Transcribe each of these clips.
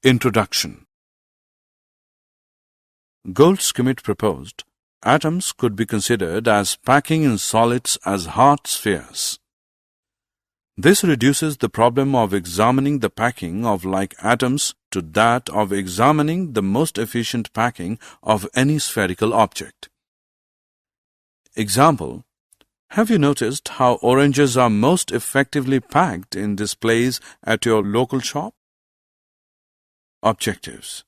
Introduction. Goldschmidt proposed atoms could be considered as packing in solids as hard spheres. This reduces the problem of examining the packing of like atoms to that of examining the most efficient packing of any spherical object. Example: have you noticed how oranges are most effectively packed in displays at your local shop? Objectives.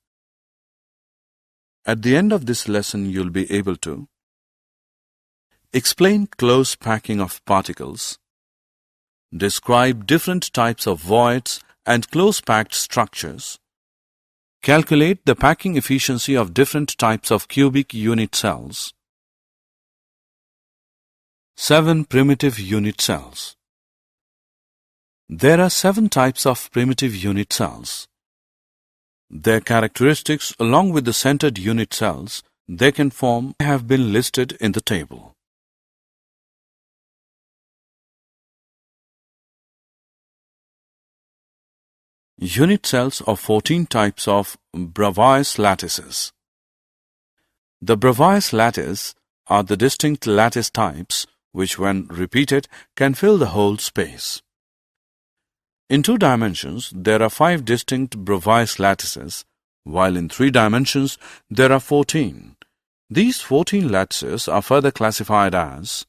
At the end of this lesson, you'll be able to explain close packing of particles, describe different types of voids and close-packed structures, calculate the packing efficiency of different types of cubic unit cells. 7 primitive unit cells. There are 7 types of primitive unit cells. Their characteristics, along with the centered unit cells they can form, have been listed in the table. Unit cells of 14 types of Bravais lattices. The Bravais lattice are the distinct lattice types which, when repeated, can fill the whole space. In 2 dimensions, there are 5 distinct Bravais lattices, while in 3 dimensions, there are 14. These 14 lattices are further classified as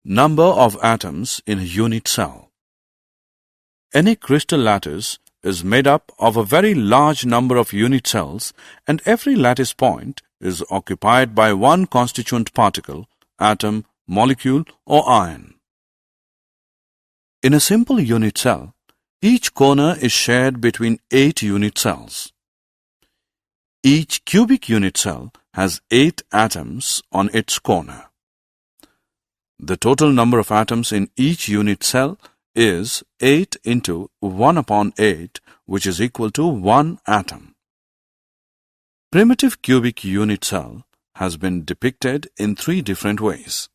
number of atoms in a unit cell. Any crystal lattice is made up of a very large number of unit cells, and every lattice point is occupied by one constituent particle, atom, molecule or ion. In a simple unit cell, each corner is shared between 8 unit cells. Each cubic unit cell has 8 atoms on its corner. The total number of atoms in each unit cell is 8 into 1 upon 8, which is equal to 1 atom. Primitive cubic unit cell has been depicted in 3 different ways.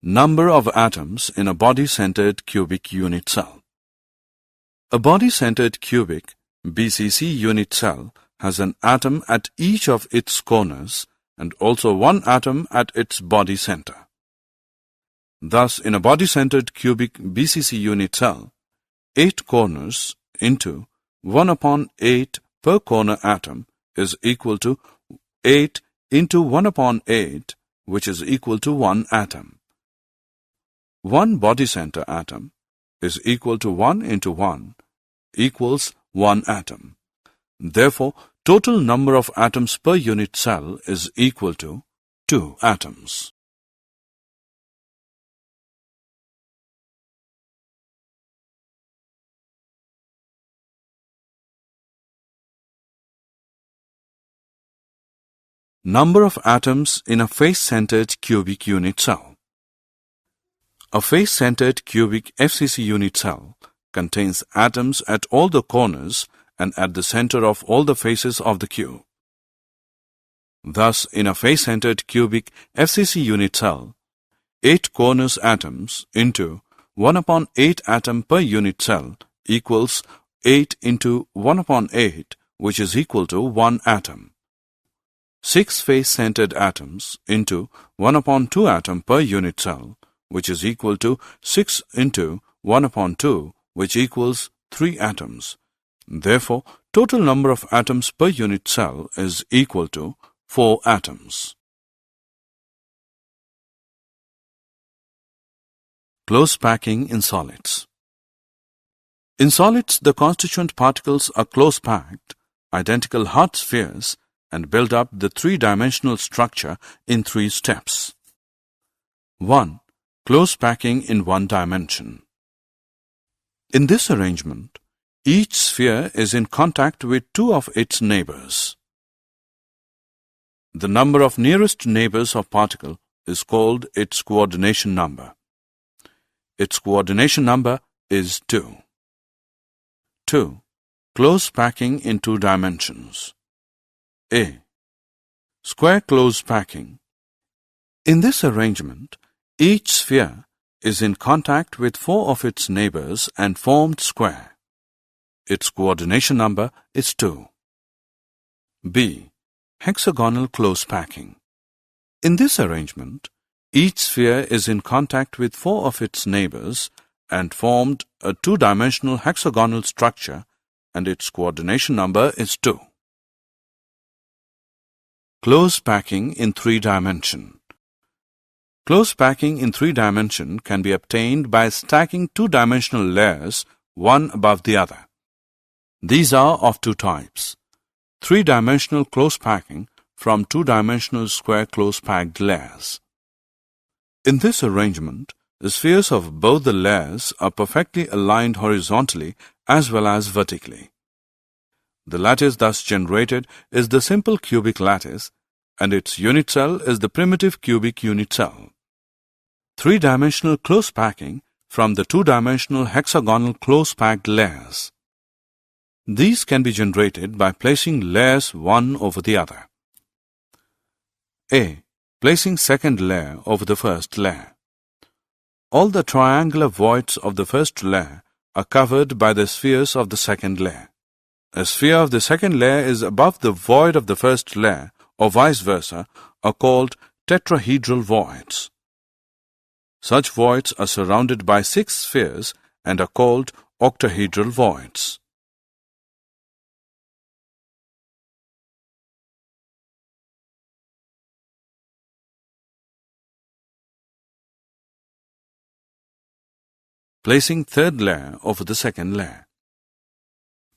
Number of atoms in a body-centered cubic unit cell. A body-centered cubic BCC unit cell has an atom at each of its corners and also 1 atom at its body center. Thus, in a body-centered cubic BCC unit cell, 8 corners into 1 upon 8 per corner atom is equal to 8 into 1 upon 8, which is equal to 1 atom. 1 body center atom is equal to 1 into 1 equals 1 atom. Therefore, total number of atoms per unit cell is equal to 2 atoms. Number of atoms in a face-centered cubic unit cell. A face-centered cubic FCC unit cell contains atoms at all the corners and at the center of all the faces of the cube. Thus, in a face-centered cubic FCC unit cell, 8 corners atoms into 1 upon 8 atom per unit cell equals 8 into 1 upon 8, which is equal to 1 atom. 6 face-centered atoms into 1 upon 2 atom per unit cell, which is equal to 6 into 1 upon 2, which equals 3 atoms. Therefore, total number of atoms per unit cell is equal to 4 atoms. Close packing in solids. In solids, the constituent particles are close-packed, identical hard spheres, and build up the 3-dimensional structure in 3 steps. 1. Close packing in 1 dimension. In this arrangement, each sphere is in contact with 2 of its neighbors. The number of nearest neighbors of particle is called its coordination number. Its coordination number is 2. 2. Close packing in 2 dimensions. A. Square close packing. In this arrangement, each sphere is in contact with 4 of its neighbors and formed square. Its coordination number is 2. B. Hexagonal close packing. In this arrangement, each sphere is in contact with 4 of its neighbors and formed a 2-dimensional hexagonal structure, and its coordination number is 2. Close packing in 3 dimension. Close packing in 3 dimension can be obtained by stacking 2-dimensional layers one above the other. These are of 2 types. 3-dimensional close packing from 2-dimensional square close packed layers. In this arrangement, the spheres of both the layers are perfectly aligned horizontally as well as vertically. The lattice thus generated is the simple cubic lattice, and its unit cell is the primitive cubic unit cell. 3-dimensional close packing from the 2-dimensional hexagonal close packed layers. These can be generated by placing layers one over the other. A. Placing second layer over the first layer. All the triangular voids of the first layer are covered by the spheres of the second layer. A sphere of the second layer is above the void of the first layer, or vice versa, are called tetrahedral voids. Such voids are surrounded by 6 spheres and are called octahedral voids. Placing third layer over the second layer.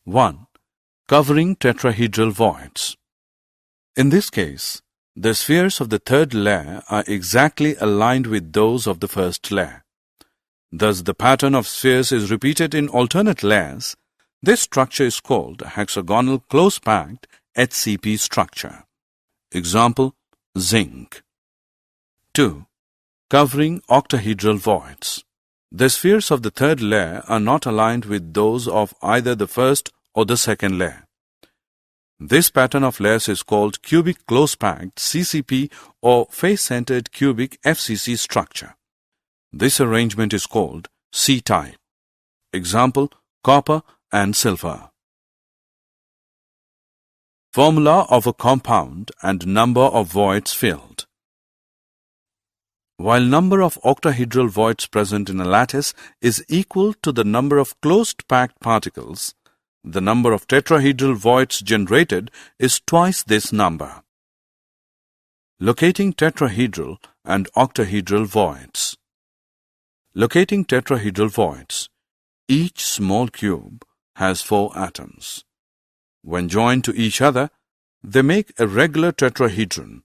1. Covering tetrahedral voids. In this case, the spheres of the third layer are exactly aligned with those of the first layer. Thus, the pattern of spheres is repeated in alternate layers. This structure is called a hexagonal close-packed HCP structure. Example, zinc. 2. Covering octahedral voids. The spheres of the third layer are not aligned with those of either the first or the second layer. This pattern of layers is called cubic close-packed CCP or face-centered cubic FCC structure. This arrangement is called C-type. Example, copper and silver. Formula of a compound and number of voids filled. While number of octahedral voids present in a lattice is equal to the number of closed-packed particles, the number of tetrahedral voids generated is twice this number. Locating tetrahedral and octahedral voids. Locating tetrahedral voids. Each small cube has 4 atoms. When joined to each other, they make a regular tetrahedron.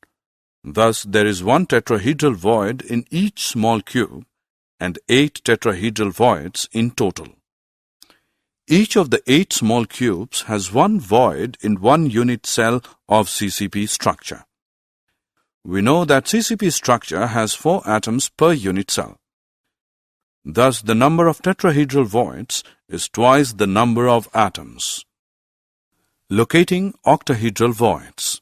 Thus, there is 1 tetrahedral void in each small cube and 8 tetrahedral voids in total. Each of the 8 small cubes has 1 void in 1 unit cell of CCP structure. We know that CCP structure has 4 atoms per unit cell. Thus, the number of tetrahedral voids is twice the number of atoms. Locating octahedral voids.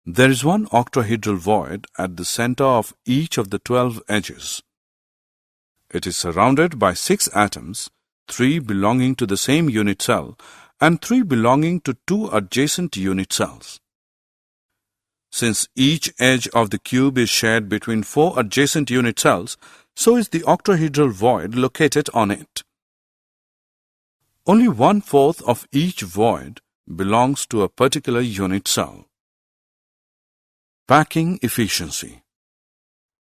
There is 1 octahedral void at the center of each of the 12 edges. It is surrounded by 6 atoms, 3 belonging to the same unit cell and 3 belonging to 2 adjacent unit cells. Since each edge of the cube is shared between 4 adjacent unit cells, so is the octahedral void located on it. Only 1/4 of each void belongs to a particular unit cell. Packing efficiency.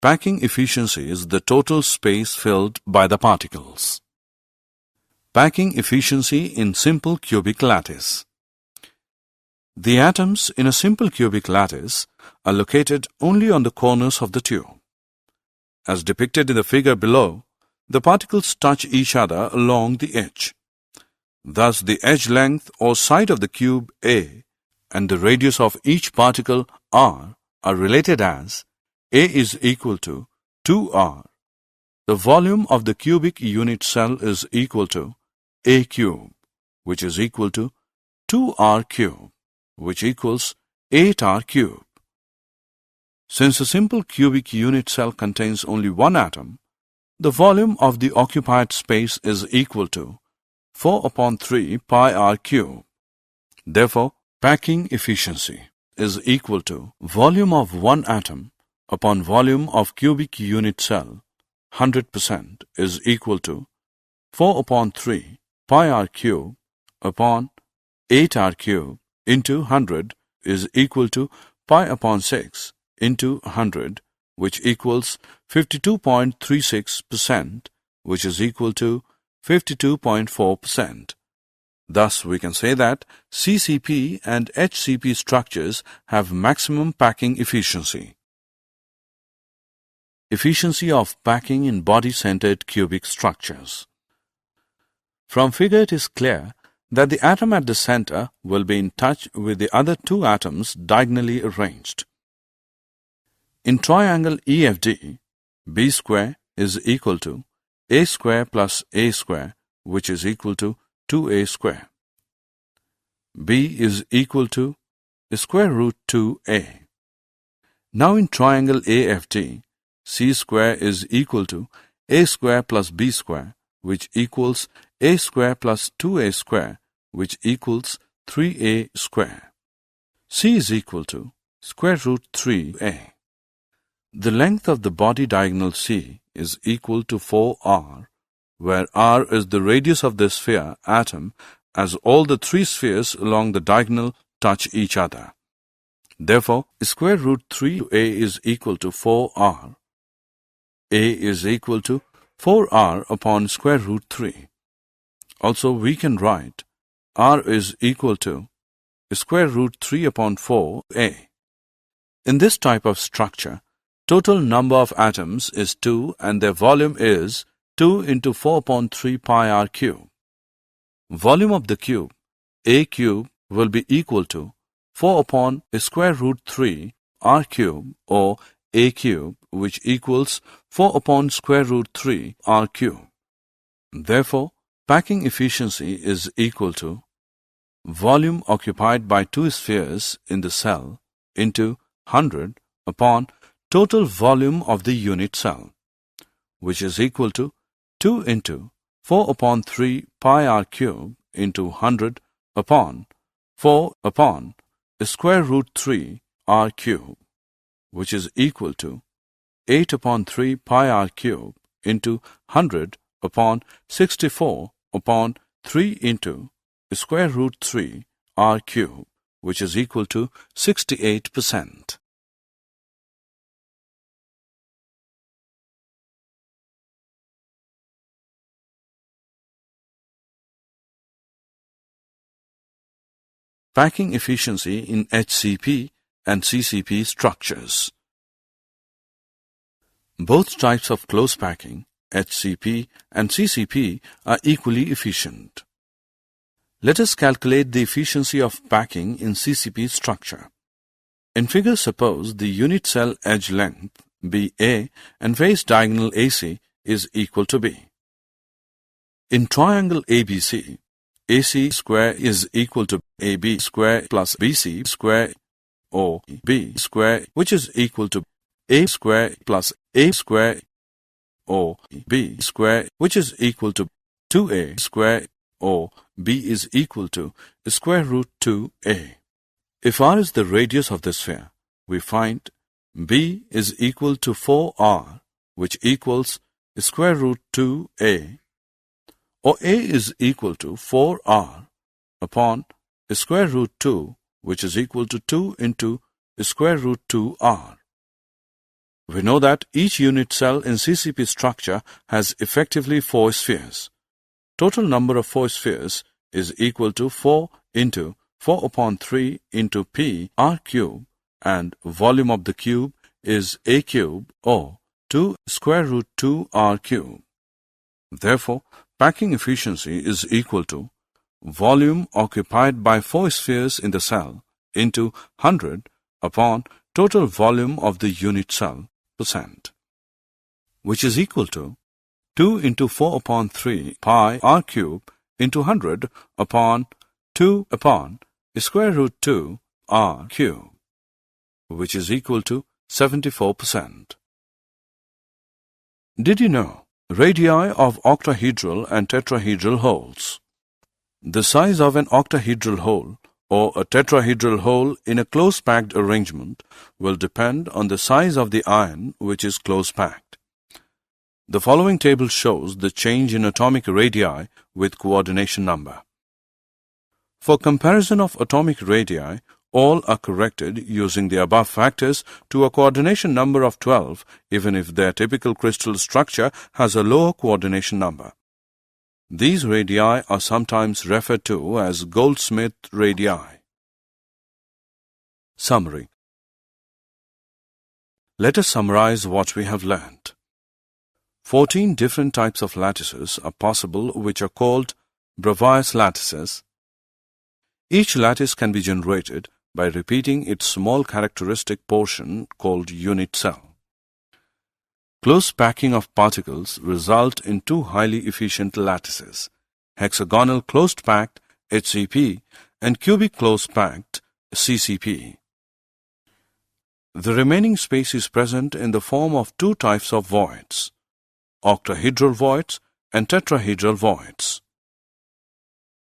Packing efficiency is the total space filled by the particles. Packing efficiency in simple cubic lattice. The atoms in a simple cubic lattice are located only on the corners of the tube. As depicted in the figure below, the particles touch each other along the edge. Thus, the edge length or side of the cube A and the radius of each particle R are related as A is equal to 2R. The volume of the cubic unit cell is equal to A cube, which is equal to 2R cube, which equals 8R cube. Since a simple cubic unit cell contains only one atom, the volume of the occupied space is equal to 4 upon 3 pi r cube. Therefore, packing efficiency is equal to volume of one atom upon volume of cubic unit cell 100% is equal to 4 upon 3 pi r cube upon 8 r cube into 100 is equal to pi upon 6 into 100, which equals 52.36%, which is equal to 52.4%. Thus, we can say that CCP and HCP structures have maximum packing efficiency. Efficiency of packing in body-centered cubic structures. From figure it is clear that the atom at the center will be in touch with the other two atoms diagonally arranged. In triangle EFD, B square is equal to A square plus A square, which is equal to 2A square. B is equal to square root 2A. Now in triangle AFD, C square is equal to A square plus B square, which equals A square plus 2A square, which equals 3A square. C is equal to square root 3A. The length of the body diagonal C is equal to 4r, where r is the radius of the sphere atom, as all the three spheres along the diagonal touch each other. Therefore, square root 3a is equal to 4r. A is equal to 4r upon square root 3. Also, we can write r is equal to square root 3 upon 4a. In this type of structure, total number of atoms is 2 and their volume is 2 into 4 upon 3 pi r cube. Volume of the cube, A cube, will be equal to 4 upon square root 3 r cube or A cube, which equals 4 upon square root 3 r cube. Therefore, packing efficiency is equal to volume occupied by two spheres in the cell into 100 upon total volume of the unit cell, which is equal to 2 into 4 upon 3 pi r cube into 100 upon 4 upon square root 3 r cube, which is equal to 8 upon 3 pi r cube into 100 upon 64 upon 3 into square root 3 r cube, which is equal to 68%. Packing efficiency in HCP and CCP structures. Both types of close packing, HCP and CCP, are equally efficient. Let us calculate the efficiency of packing in CCP structure. In figure, suppose the unit cell edge length BA and face diagonal AC is equal to B. In triangle ABC, AC square is equal to AB square plus BC square or B square, which is equal to A square plus A square or B square, which is equal to 2A square or B is equal to square root 2A. If R is the radius of the sphere, we find B is equal to 4R, which equals square root 2A, or A is equal to 4R upon square root 2, which is equal to 2 into square root 2R. We know that each unit cell in CCP structure has effectively 4 spheres. Total number of 4 spheres is equal to 4 into 4 upon 3 into P R cube, and volume of the cube is A cube or 2 square root 2 R cube. Therefore, packing efficiency is equal to volume occupied by 4 spheres in the cell into 100 upon total volume of the unit cell %, which is equal to 2 into 4 upon 3 pi r cube into 100 upon 2 upon square root 2 r cube, which is equal to 74%. Did you know radii of octahedral and tetrahedral holes? The size of an octahedral hole or a tetrahedral hole in a close-packed arrangement will depend on the size of the ion which is close-packed. The following table shows the change in atomic radii with coordination number. For comparison of atomic radii, all are corrected using the above factors to a coordination number of 12, even if their typical crystal structure has a lower coordination number. These radii are sometimes referred to as Goldsmith radii. Summary. Let us summarize what we have learnt. 14 different types of lattices are possible, which are called Bravais lattices. Each lattice can be generated by repeating its small characteristic portion called unit cell. Close packing of particles result in two highly efficient lattices, hexagonal closed-packed HCP and cubic closed-packed CCP. The remaining space is present in the form of two types of voids, octahedral voids and tetrahedral voids.